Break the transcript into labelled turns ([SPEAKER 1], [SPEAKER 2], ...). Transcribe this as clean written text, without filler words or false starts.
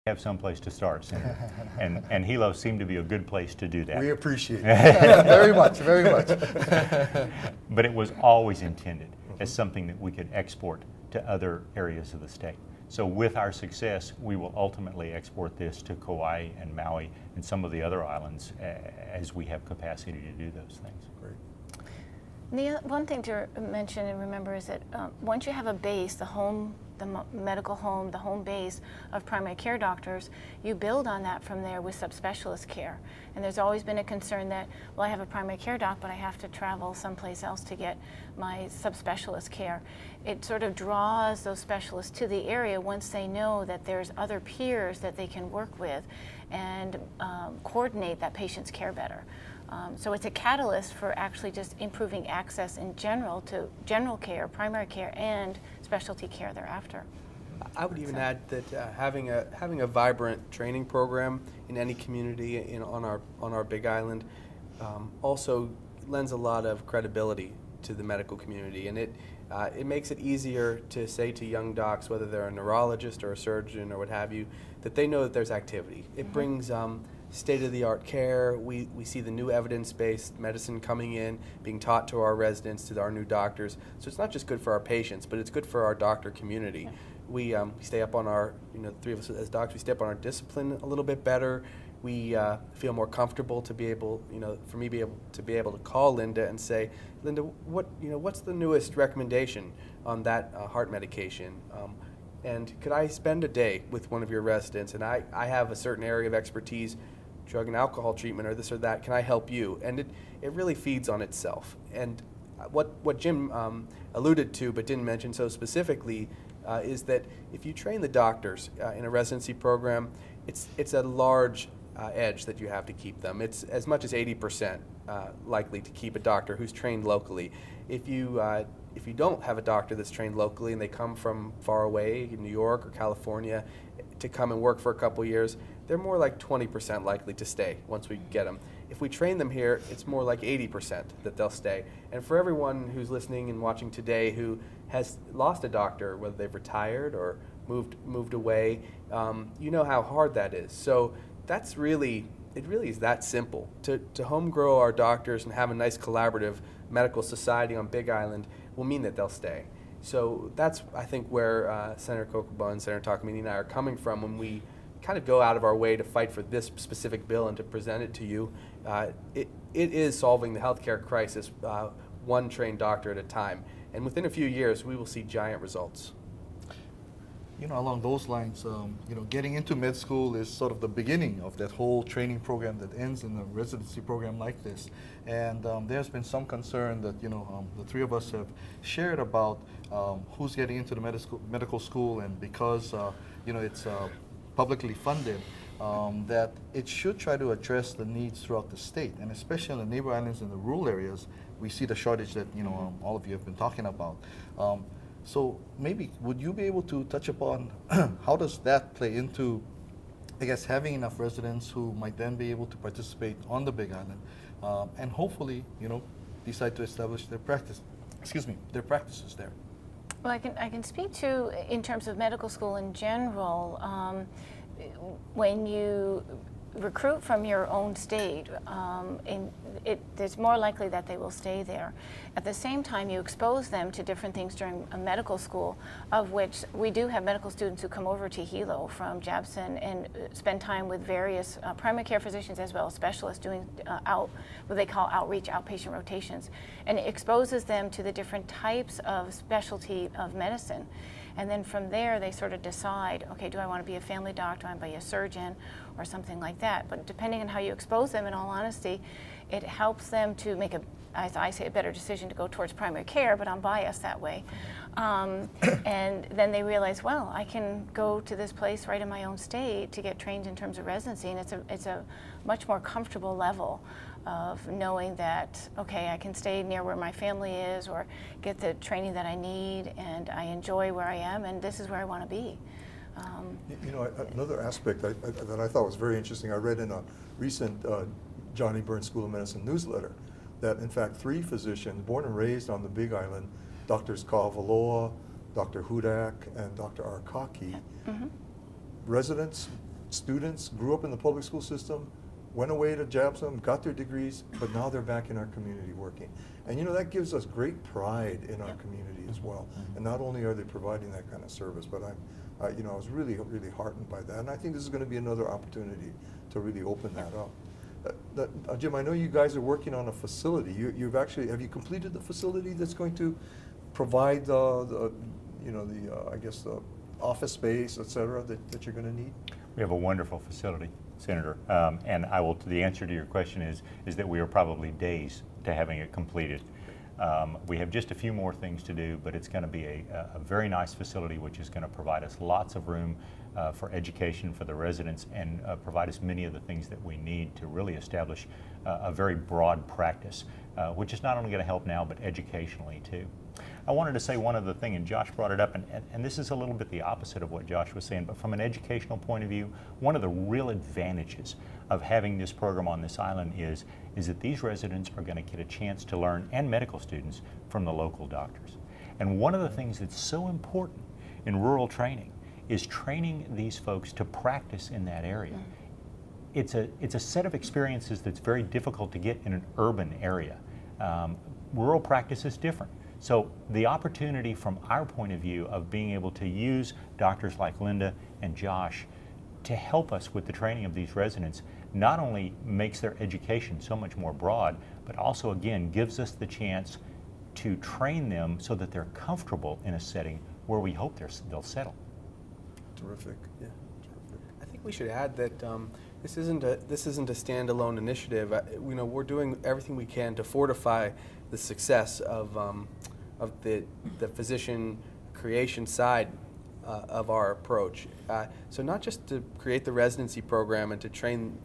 [SPEAKER 1] have some place to start, Senator. and Hilo seemed to be a good place to do that.
[SPEAKER 2] We appreciate it. Very much, very much.
[SPEAKER 1] But it was always intended as something that we could export to other areas of the state. So with our success, we will ultimately export this to Kauai and Maui and some of the other islands as we have capacity to do those things.
[SPEAKER 2] Great.
[SPEAKER 3] The one thing to mention and remember is that once you have a base, the home, the medical home, the home base of primary care doctors, you build on that from there with subspecialist care. And there's always been a concern that, well, I have a primary care doc, but I have to travel someplace else to get my subspecialist care. It sort of draws those specialists to the area once they know that there's other peers that they can work with and coordinate that patient's care better. So it's a catalyst for actually just improving access in general to general care, primary care, and specialty care thereafter.
[SPEAKER 4] I would even add that having a vibrant training program in any community on our Big Island also lends a lot of credibility to the medical community, and it makes it easier to say to young docs, whether they're a neurologist or a surgeon or what have you, that they know that there's activity. It brings state-of-the-art care. We see the new evidence-based medicine coming in, being taught to our residents, to our new doctors. So it's not just good for our patients, but it's good for our doctor community. We stay up on our, the three of us as doctors, we stay up on our discipline a little bit better. We feel more comfortable to be able, for me to be able to call Lynda and say, Lynda, what's the newest recommendation on that heart medication? And could I spend a day with one of your residents, and I have a certain area of expertise, drug and alcohol treatment or this or that, can I help you? And it really feeds on itself. And what Jim alluded to but didn't mention so specifically is that if you train the doctors in a residency program, it's a large edge that you have to keep them. It's as much as 80% likely to keep a doctor who's trained locally. If you don't have a doctor that's trained locally and they come from far away, New York or California, to come and work for a couple years, they're more like 20% likely to stay once we get them. If we train them here, it's more like 80% that they'll stay. And for everyone who's listening and watching today who has lost a doctor, whether they've retired or moved away, you know how hard that is. So it really is that simple. To home grow our doctors and have a nice collaborative medical society on Big Island will mean that they'll stay. So that's, I think, where Senator Kokubun, Senator Takamine, and I are coming from when we kind of go out of our way to fight for this specific bill and to present it to you. It is solving the healthcare crisis one trained doctor at a time. And within a few years, we will see giant results.
[SPEAKER 2] Along those lines, getting into med school is sort of the beginning of that whole training program that ends in a residency program like this. And there's been some concern that, the three of us have shared about who's getting into the medical school, and because, it's publicly funded, that it should try to address the needs throughout the state, and especially on the neighbor islands and the rural areas, we see the shortage that, all of you have been talking about. So maybe would you be able to touch upon how does that play into, I guess, having enough residents who might then be able to participate on the Big Island, and hopefully, decide to establish their practices there.
[SPEAKER 3] Well, I can speak to, in terms of medical school in general, when you recruit from your own state, it's more likely that they will stay there. At the same time, you expose them to different things during a medical school, of which we do have medical students who come over to Hilo from Jabson and spend time with various primary care physicians as well as specialists doing what they call outreach, outpatient rotations, and it exposes them to the different types of specialty of medicine. And then from there, they sort of decide, okay, do I want to be a family doctor, do I want to be a surgeon, or something like that. But depending on how you expose them, in all honesty, it helps them to make as I say, a better decision to go towards primary care, but I'm biased that way. And then they realize, well, I can go to this place right in my own state to get trained in terms of residency, and it's a much more comfortable level of knowing that, okay, I can stay near where my family is or get the training that I need, and I enjoy where I am, and this is where I want to be.
[SPEAKER 5] Another aspect that I thought was very interesting, I read in a recent Johnny Burns School of Medicine newsletter that, in fact, 3 physicians born and raised on the Big Island, Drs. Ka'avaloa, Dr. Hudak, and Dr. Arkaki, residents students grew up in the public school system, went away to JABSOM, got their degrees, but now they're back in our community working. And you know, that gives us great pride in our community as well. And not only are they providing that kind of service, but you know, I was really, really heartened by that. And I think this is going to be another opportunity to really open that up. Jim, I know you guys are working on a facility. You've actually, have you completed the facility that's going to provide I guess the office space, et cetera, that you're going to need?
[SPEAKER 1] We have a wonderful facility, Senator, and the answer to your question is that we are probably days to having it completed. We have just a few more things to do, but it's going to be a very nice facility which is going to provide us lots of room for education for the residents and provide us many of the things that we need to really establish a very broad practice, which is not only going to help now, but educationally too. I wanted to say one other thing, and Josh brought it up, and this is a little bit the opposite of what Josh was saying, but from an educational point of view, one of the real advantages of having this program on this island is that these residents are going to get a chance to learn, and medical students, from the local doctors. And one of the things that's so important in rural training is training these folks to practice in that area. It's a set of experiences that's very difficult to get in an urban area. Rural practice is different. So the opportunity from our point of view of being able to use doctors like Lynda and Josh to help us with the training of these residents not only makes their education so much more broad, but also again gives us the chance to train them so that they're comfortable in a setting where we hope they'll settle.
[SPEAKER 5] Terrific.
[SPEAKER 4] Yeah. Terrific. I think we should add that this isn't a standalone initiative. You know, we're doing everything we can to fortify the success of the physician creation side of our approach. So not just to create the residency program and to train